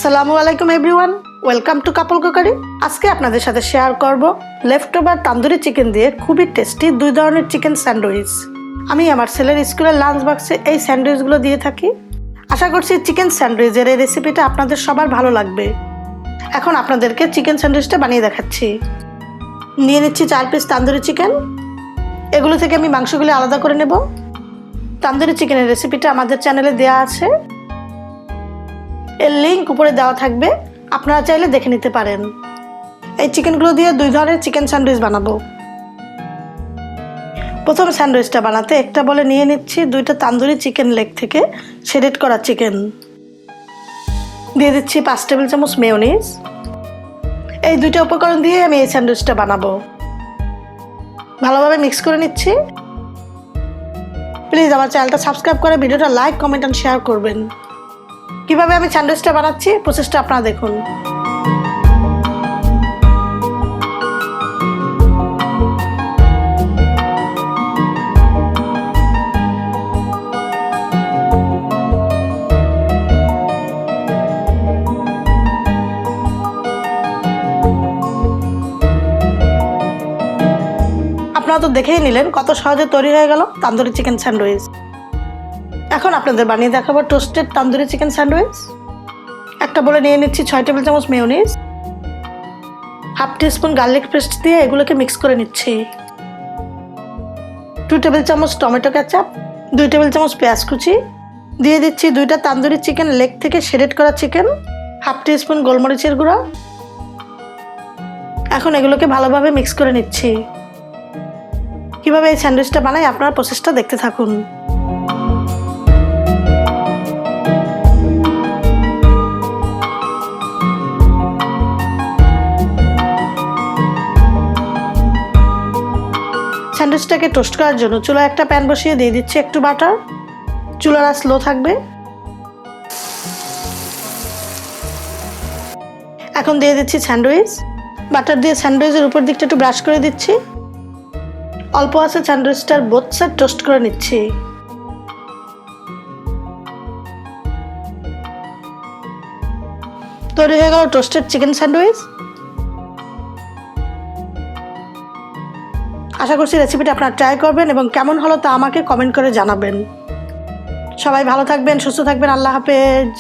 আসসালামু আলাইকুম everyone, welcome to couple cookery. আজকে আপনাদের সাথে শেয়ার করব লেফট ওভার তান্দুরি চিকেন দিয়ে খুবই টেস্টি দুই ধরনের চিকেন স্যান্ডউইচ। আমি আমার ছেলের স্কুলের লাঞ্চ বক্সে এই স্যান্ডউইচগুলো দিয়ে থাকি। আশা করছি চিকেন স্যান্ডউইচের এই রেসিপিটা আপনাদের সবার ভালো লাগবে। এখন আপনাদেরকে চিকেন স্যান্ডউইচটা বানিয়ে দেখাচ্ছি। নিয়ে নিচ্ছি 4 পিস তান্দুরি চিকেন। এগুলো থেকে আমি মাংসগুলো আলাদা করে নেব। তান্দুরি চিকেনের রেসিপিটা আমাদের চ্যানেলে দেওয়া আছে, এর লিঙ্ক উপরে দেওয়া থাকবে, আপনারা চাইলে দেখে নিতে পারেন। এই চিকেনগুলো দিয়ে দুই ধরনের চিকেন স্যান্ডউইচ বানাবো। প্রথম স্যান্ডউইচটা বানাতে একটা বলে নিয়ে নিচ্ছি 2টা তান্দুরি চিকেন লেগ থেকে শেডেড করা চিকেন। দিয়ে দিচ্ছি 5 টেবিল চামচ মেয়োনিজ। এই 2টা উপকরণ দিয়ে আমি এই স্যান্ডউইচটা বানাবো। ভালোভাবে মিক্স করে নিচ্ছি। প্লিজ আমার চ্যানেলটা সাবস্ক্রাইব করে ভিডিওটা লাইক, কমেন্ট অ্যান্ড শেয়ার করবেন। কিভাবে আমি স্যান্ডউইচটা বানাচ্ছি প্রসেসটা আপনারা দেখুন। আপনারা তো দেখেই নিলেন কত সহজে তৈরি হয়ে গেল তান্দুরি চিকেন স্যান্ডউইচ। এখন আপনাদের বানিয়ে দেখাবো টোস্টেড তান্দুরি চিকেন স্যান্ডউইচ। একটা বলে নিয়ে নিচ্ছি 6 টেবিল চামচ mayonnaise. Half teaspoon garlic paste দিয়ে এগুলোকে মিক্স করে নিচ্ছি। 2 টেবিল চামচ টমেটো কেচাপ, 2 টেবিল চামচ পেঁয়াজ কুচি। দিয়ে দিচ্ছি 2টা তান্দুরি চিকেন লেগ থেকে শেডেড করা চিকেন, হাফ টিস্পুন গোলমরিচের গুঁড়া। এখন এগুলোকে ভালোভাবে মিক্স করে নিচ্ছি। কিভাবে এই স্যান্ডউইচটা বানাই আপনারা প্রসেসটা দেখতে থাকুন। স্যান্ডউইচটাকে টোস্ট করার জন্য চুলায় একটা প্যান বসিয়ে দিয়ে দিচ্ছি একটু বাটার। চুলার আঁচ স্লো থাকবে। এখন দিয়ে দিচ্ছি স্যান্ডউইচ। বাটার দিয়ে স্যান্ডউইচের উপর দিকটা একটু ব্রাশ করে দিচ্ছি। অল্প আছে স্যান্ডউইচটার বোথ সাইড টোস্ট করে নিচ্ছি। তৈরি হয়ে গেল টোস্টেড চিকেন স্যান্ডউইচ। আশা করছি রেসিপিটা আপনারা ট্রাই করবেন এবং কেমন হলো তা আমাকে কমেন্ট করে জানাবেন। সবাই ভালো থাকবেন, সুস্থ থাকবেন। আল্লাহ হাফেজ।